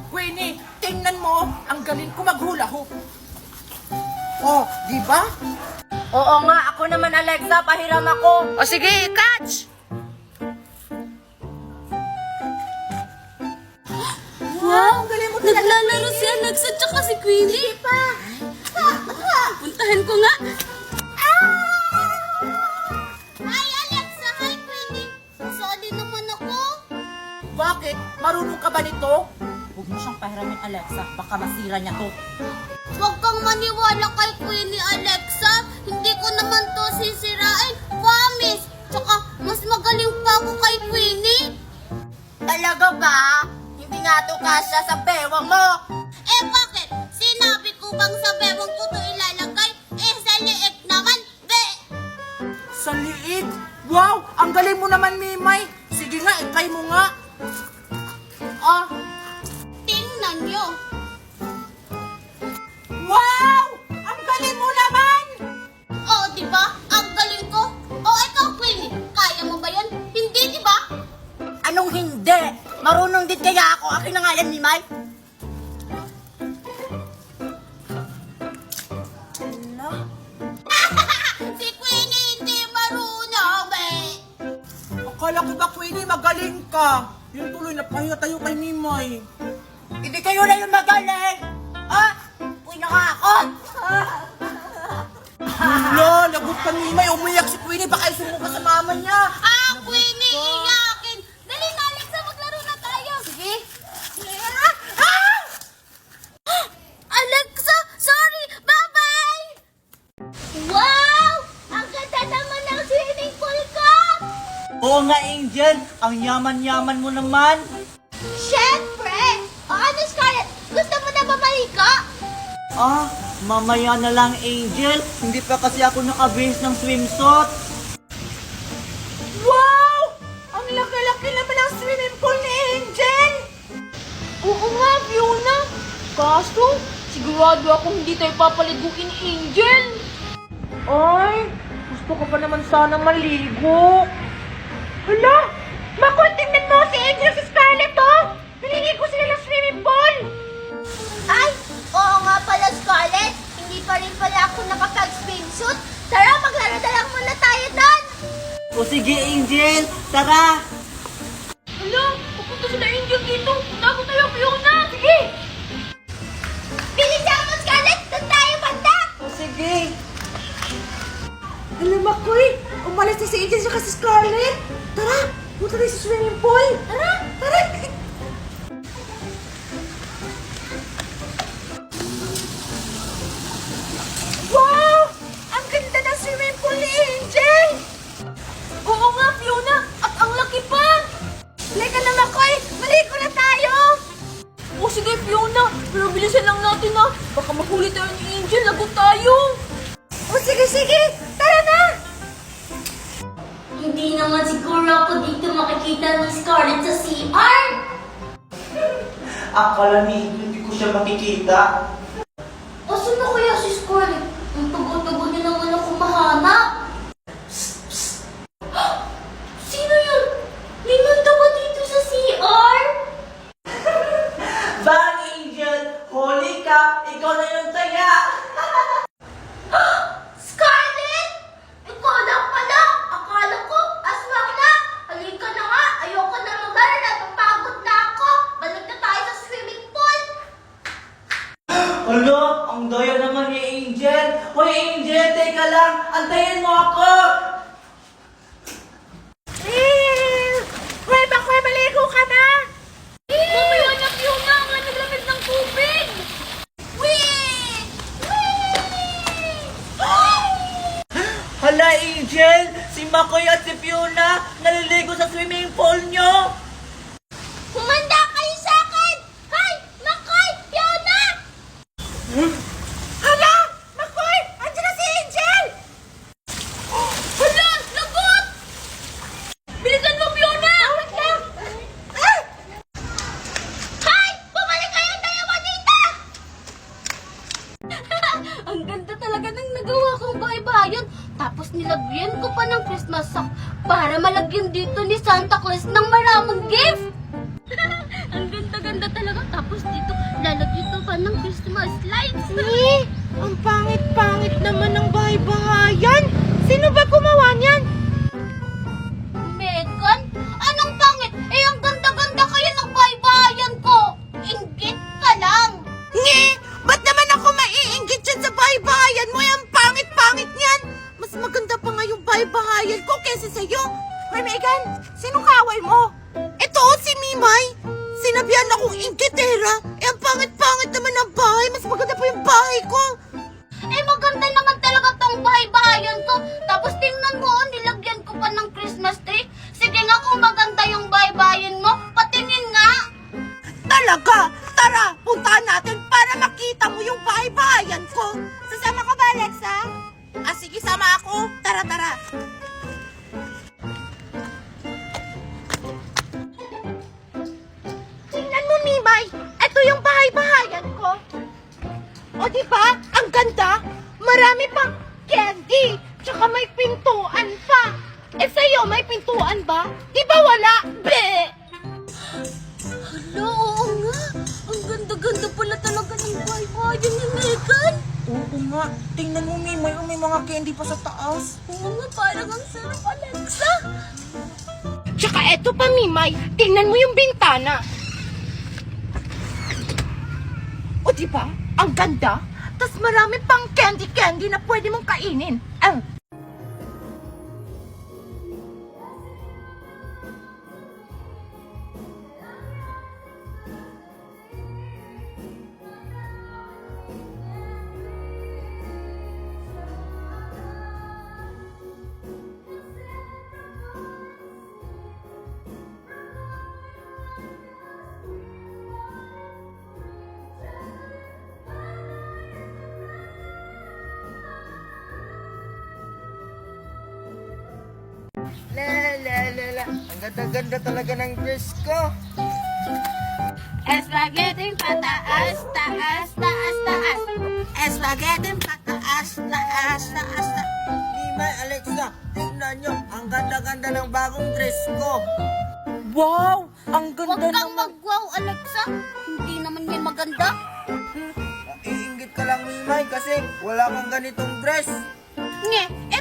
Queenie, tingnan mo, ang galing ko maghula hoop. Oh, di ba? Oo nga, ako naman Alexa, pahiram ako. O sige, catch! Wow, naglalaro si Alexa tsaka si Queenie. Pa. Puntahan ko nga. Hi, Alexa! Hi, Queenie! Sali naman ako. Bakit? Marunong ka ba nito? Huwag mo siyang pahiramin Alexa, baka masira niya to. Huwag kang maniwala kay Queenie, Alexa. Hindi ko naman to sisirain. Promise! Tsaka, mas magaling pa ako kay Queenie. Talaga ba? Hindi nga to kasya sa bewang mo. Eh, bakit? Sinabi ko bang sa bewang ko to ilalagay? Eh, sa liit naman, be! Sa liig? Wow, ang galing mo naman, Mimay. Sige nga, ikay mo nga. Ah, Tingnan nyo. wow! Ang galing mo naman! Oh, di ba? Ang galing ko. Oh, ikaw, Queenie. Kaya mo ba yun? Hindi, di ba? Anong hindi? Marunong din kaya ako. Akin na nga yan, Mimay. Si Queenie hindi marunong, be! Akala ko ba, Queenie, magaling ka? Yung tuloy na pahiya tayo kay Mimay. Hindi kayo na yung magaling. Ha? Uy na nga ako. Hala, lagot ka, Mimay. Umiyak si Queenie, baka isumo ka sa mama niya. Ah, Queenie, iyakin! Dali na, Alexa, maglaro na tayo! Sige. Alexa, sorry! Bye-bye! Wow! Ang ganda naman ng swimming pool ko! Oo nga, Angel. Ang yaman-yaman mo naman. Siyempre! O ano, Scarlett? Gusto mo na ba maligo? Ah, mamaya na lang, Angel. Hindi pa kasi ako nakabihis ng swimsuit. Wow! Ang laki-laki naman ang swimming pool ni Angel! Oo nga, Fiona. Kaso, sigurado akong hindi tayo papaliguin ni Angel. Ay, gusto ko pa naman sana maligo. Hala! Makoy, tingnan mo si Angel si Scarlett, oh! Naliligo sila ng swimming pool! Ay, oo nga pala, Scarlett. Hindi pa rin pala ako nakapag-swimsuit. Tara, maglaro na lang muna tayo doon. O sige, Angel. Tara. Hala, pupunta sila Angel dito. Punta tayo, Fiona. Sige. Bilisan mo, Scarlett. Doon tayo banda. O sige. Alam mo, Koy, umalis na si Angel sa si Scarlett. Tara, punta tayo sa swimming pool. Tara, tara. Wow! Ang ganda ng swimming pool ni Angel! Oo nga, Fiona. At ang laki pa. Halika na, Makoy. Maligo na tayo. O sige, Fiona. Pero bilisan lang natin ha. Baka mahuli tayo ni Angel. Lagot tayo. O sige, sige. Tara na. Hindi naman siguro ako dito makikita ni Scarlett sa CR. Akala ni Angel, hindi ko siya makikita. Asan na kaya si Scarlett? Ang tago-tago niya naman ako mahanap. Sino yun? May multo ba dito sa CR? Bang, Angel! Holy ka! Ikaw na yung taya! Scarlett! Ikaw lang pala! Akala ko, aswang na! Halika na nga! Ayoko na mag-alala! Napapagod na ako! Balik na tayo sa swimming pool! Alo, ang daya naman ni Angel. Hoy, Angel, teka lang. Antayin mo ako. Hoy, Makoy, maligo ka na! Mamaya na, Fiona. Ang lamig ng tubig. Hala, Angel. Si Makoy at si Fiona naliligo sa swimming pool nyo. Humanda kayo sa akin. Hi, Makoy, Fiona. Hala! Makoy! Andiyan na si Angel! Hala, lagot. Bilisan mo, Fiona. Hi, bumalik kayong dalawa dito. Ang ganda talaga ng nagawa kong bahay-bahayan. Tapos nilagyan ko pa ng Christmas sock para malagyan dito ni Santa Claus ng maraming gift. Ang ganda-ganda talaga. Tapos Christmas lights. Ang pangit-pangit naman ng bahay-bahayan. Sino ba gumawa niyan? Megan, anong pangit? Eh, ang ganda-ganda kayo ng baybayan ko. Inggit ka lang. Ba't naman ako maiinggit dyan sa bahay-bahayan mo? Ang pangit-pangit niyan. Mas maganda pa nga yung bahay-bahayan ko kaysa sa'yo. Hoy, Megan, sino kaway mo? Ito, si Mimay. Sinabihan akong inggitera. Ang pangit-pangit naman ng bahay. Mas maganda pa yung bahay ko. Eh, maganda naman talaga tong bahay-bahayan ko. Tapos tingnan mo, nilagyan ko pa ng Christmas tree. Sige nga, kung maganda yung bahay-bahayan mo, patingin nga. Talaga? Tara, puntahan natin para makita mo yung bahay-bahayan ko. Sasama ka ba, Alexa? Sige, sama ako. Tara, tara. Tingnan mo, Mimay. Ito yung bahay-bahayan ko. O, di ba? Ang ganda. Marami pang candy. Tsaka may pintuan pa. Sa'yo, may pintuan ba? Di ba wala? Be! Hala, oo nga. Ang ganda-ganda pala talaga ng bahay-bahayan ni Megan. Oo nga. Tingnan mo, Mimay. May mga candy pa sa taas. Oo nga, parang ang sarap, Alexa. Tsaka eto pa, Mimay. Tingnan mo yung bintana. O, di ba? Ang ganda. Tas marami pang candy na pwede mong kainin. La. Ang ganda-ganda talaga ng dress ko. Spaghetti pataas, taas, taas, taas. Spaghetti pataas, taas, taas, taas. Mimay, Alexa, tingnan nyo. Ang ganda-ganda ng bagong dress ko. Wow! Ang Huwag ganda kang naman. mag-wow, Alexa. Hindi naman yan maganda. Iinggit ka lang, Mimay, kasi wala kang ganitong dress.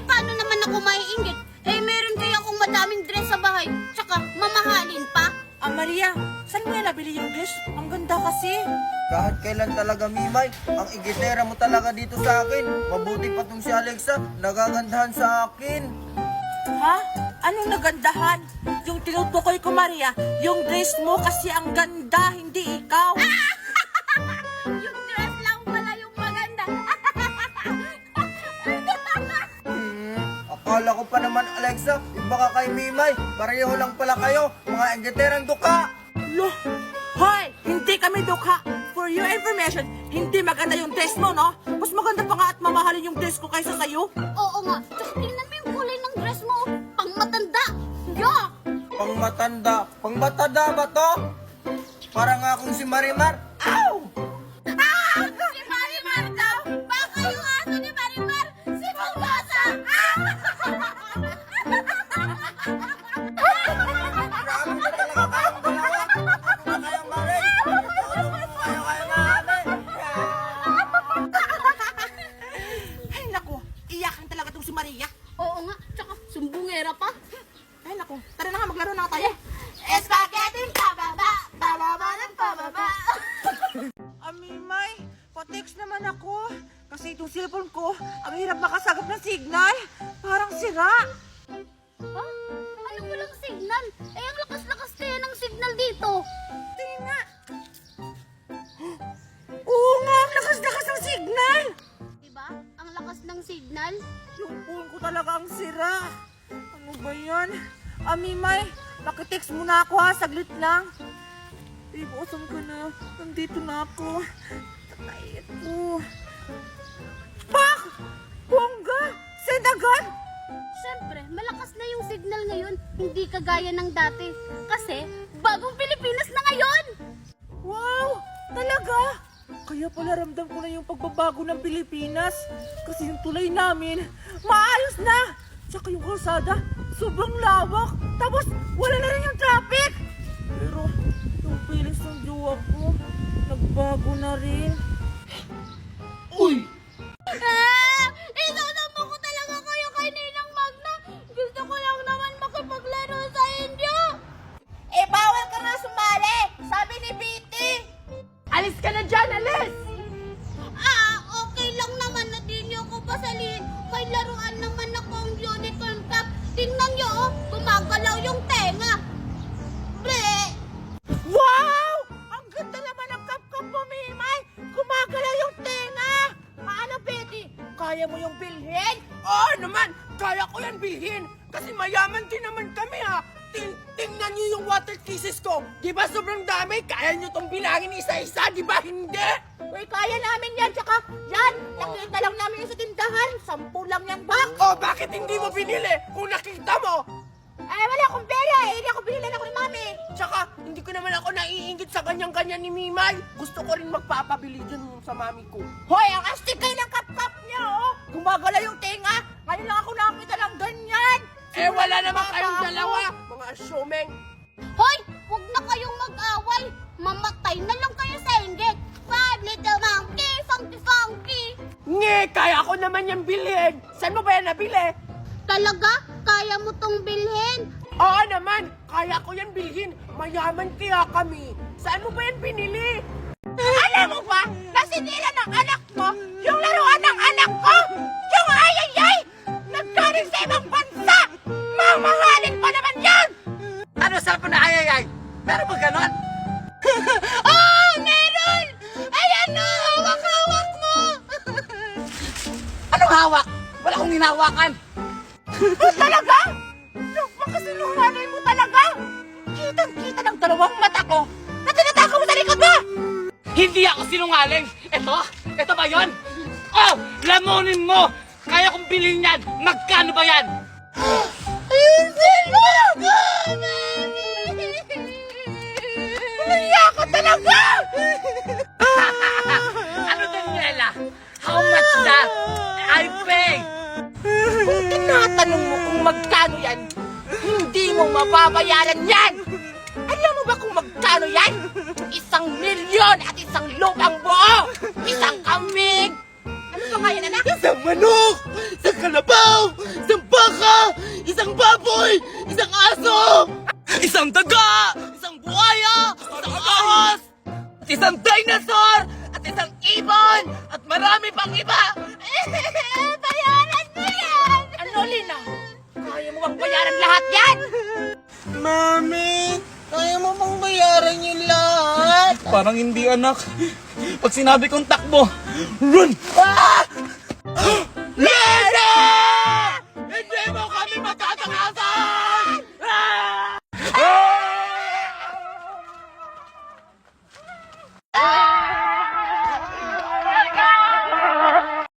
Paano naman ako maiinggit? Meron kayo akong madaming dress sa bahay. Tsaka, mamahalin pa. Maria, saan mo yan nabili yung dress? Ang ganda kasi. Kahit kailan talaga, Mimay, ang igitera mo talaga dito sa akin. Mabuti pa tong si Alexa, nagagandahan sa akin. Ha? Anong nagandahan? Yung tinutukoy ko, Maria, yung dress mo kasi ang ganda, hindi ikaw. Yung dress lang pala yung maganda. Akala ko pa naman, Alexa, iba ka kay Mimay. Pareho lang pala kayo, mga igiterang duka. Lo! Hoy! Hindi kami dukha! For your information, hindi maganda yung dress mo, no? Mas maganda pa nga at mamahalin yung dress ko kaysa sa'yo. Oo nga. Tsaka tingnan mo yung kulay ng dress mo. Pang matanda. Yeah! Pang matanda ba to? Para nga akong si Marimar. Ow! Si Marimar daw! Baka yung aso ni Marimar, si Munggosa! Grabe ka talaga kayong dalawa. Kaya Marin, tulong mo kayo kay Mami. Ay, naku! Iyakan talaga tong si Maria. Oo nga. Tsaka, sumbungera pa. Ay, naku! Tara na nga, maglaro na nga tayo. Spaghetti pababa, pababa ng pababa. Amimay, pa-text naman ako. Kasi itong cellphone ko, ang hirap makasagap ng signal. Parang sira. Ha? Ano walang signal? Ang lakas-lakas kaya ng signal dito. Tingnan nga. Oo nga, ang lakas-lakas ng signal. Diba? Ang lakas ng signal. Yung phone ko talaga ang sira. Ano ba yan? Amimay, pakitext muna ako ha, saglit lang. Babe, asan ka na? Nandito na ako. Tatay ko. Pak! Bongga! Send agad! Siyempre, malakas na yung signal ngayon. Hindi kagaya ng dati. Kasi, bagong Pilipinas na ngayon! Wow! Talaga? Kaya pala ramdam ko na yung pagbabago ng Pilipinas. Kasi yung tulay namin, maayos na! Tsaka yung kalsada, sobrang lawak. Tapos, wala na rin yung traffic. Pero, yung feelings ng jowa ko, nagbago na rin. kaya mo yung bilhin? Oo naman, kaya ko yan bilhin. Kasi mayaman din naman kami ha. Tingnan niyo yung water kisses ko. Di ba sobrang dami? Kaya niyo tong bilangin isa-isa, di ba hindi? Uy, kaya namin yan. Tsaka, yan, nakita lang namin yung sa tindahan. 10 lang yan, box. Oh, bakit hindi mo binili? Kung nakita mo. Ay, wala akong pera eh. Hindi ako binili ako ni Mami. Tsaka, hindi ko naman ako naiingit sa kanyang-kanya ni Mimay. Gusto ko rin magpapabili dyan sa mami ko. Hoy, ang astig kayo ng kap-kap niya, oh. Gumagala yung tenga. Ngayon lang ako nakakita ng ganyan. Eh, wala naman Bata kayong ako. dalawa. Mga asyomeng. Hoy, huwag na kayong mag-away. Mamatay na lang kayo sa inggit. 5 little monkey, funky funky. Nge, kaya ko naman yung bilhin. Saan mo ba yan nabili? Talaga? Kaya mo tong bilhin? Oo naman, kaya ko yan bilhin. Mayaman kaya kami. Saan mo ba yan binili? Alam mo ba, nasinira ng anak mo yung laruan ng anak ko? Yung ayayay! Nagkaring sa ibang bansa! Mamahalin pa naman yan! Ano sa na ayayay? Meron ba ganon? Oh, meron! Ayan o, hawak-hawak mo! Anong hawak? Wala akong hinahawakan. Talaga? Napakasinungaling mo talaga! Kitang-kita ng dalawang mata ko na tinatakaw mo sa likod mo! Hindi ako sinungaling. Ito ba yon? Oh, lamunin mo. Kaya kong bilhin yan. Magkano ba yan? Ayusin mo! Umiya ka talaga! Ano, Daniela? How much that? I pay. Kung tinatanong mo kung magkano yan, hindi mo mababayaran yan! Alam mo ba kung magkano yan? 1,000,000 at 1 lupang buo! 1 kambing! Ano ba nga yan, anak? Isang manok! Isang kalabaw! Isang baka! Isang baboy! Isang aso! Isang daga! Isang buhaya! Isang ahas! At isang dinosaur! At isang ibon! At marami pang iba! Bayaran mo yan! Ano, Lina? Kaya mo bang bayaran lahat yan? Mami, kaya mo bang bayaran yung lahat? Parang hindi, anak. Pag sinabi kong takbo, run! Ah!